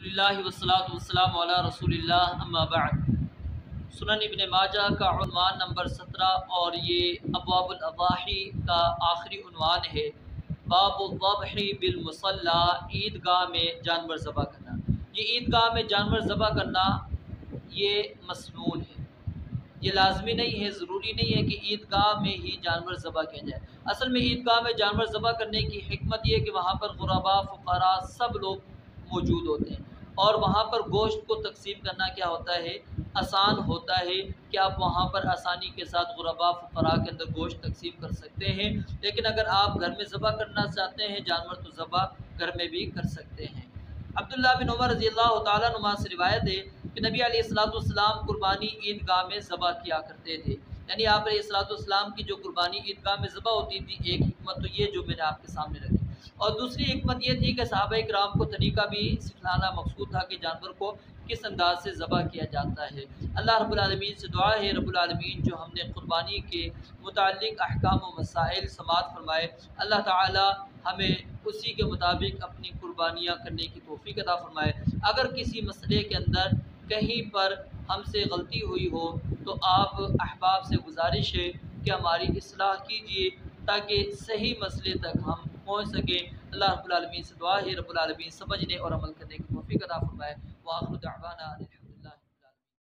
اللہ والصلاة والسلام علی رسول اللہ اما بعد۔ سنن ابن ماجہ کا عنوان نمبر 17 اور یہ ابواب الاضاحی کا آخری عنوان ہے۔ باب الذبح بالمصلی، عیدگاہ میں جانور ذبح کرنا۔ یہ عیدگاہ میں جانور ذبح کرنا یہ مسنون ہے، یہ لازمی نہیں ہے، ضروری نہیں ہے کہ عیدگاہ میں ہی جانور ذبح کیا جائے۔ اصل میں عیدگاہ میں جانور ذبح کرنے کی حکمت یہ ہے کہ وہاں پر غرباء، فقراء سب لوگ موجود ہوتے ہیں، اور وہاں پر گوشت کو تقسیم کرنا کیا ہوتا ہے، آسان ہوتا ہے کہ آپ وہاں پر آسانی کے ساتھ غرباء فقراء کے اندر گوشت تقسیم کر سکتے ہیں۔ لیکن اگر آپ گھر میں ذبح کرنا چاہتے ہیں جانور تو ذبح گھر میں بھی کر سکتے ہیں۔ عبداللہ بن عمر رضی اللہ تعالیٰ عنہ سے روایت ہے کہ نبی علیہ السلام قربانی عیدگاہ میں ذبح کیا کرتے تھے، یعنی آپ علیہ السلام کی جو قربانی عیدگاہ میں ذبح ہوتی تھی، ایک حکمت تو یہ جو میں نے آپ کے سامنے رکھی، اور دوسری حکمت یہ تھی کہ صحابہ کرام کو طریقہ بھی سکھلانا مقصود تھا کہ جانور کو کس انداز سے ذبح کیا جاتا ہے۔ اللہ رب العالمین سے دعا ہے رب العالمین جو ہم نے قربانی کے متعلق احکام و مسائل سماعت فرمائے، اللہ تعالی ہمیں اسی کے مطابق اپنی قربانیاں کرنے کی توفیق عطا فرمائے۔ اگر کسی مسئلے کے اندر کہیں پر ہم سے غلطی ہوئی ہو تو آپ احباب سے گزارش ہے کہ ہماری اصلاح کیجیے تاکہ صحیح مسئلے تک ہم پہنچ سکیں۔ اللہ رب العالمین سے دعا ہے رب العالمین سمجھنے اور عمل کرنے کی توفیق عطا فرمائے۔ وآخر دعوانا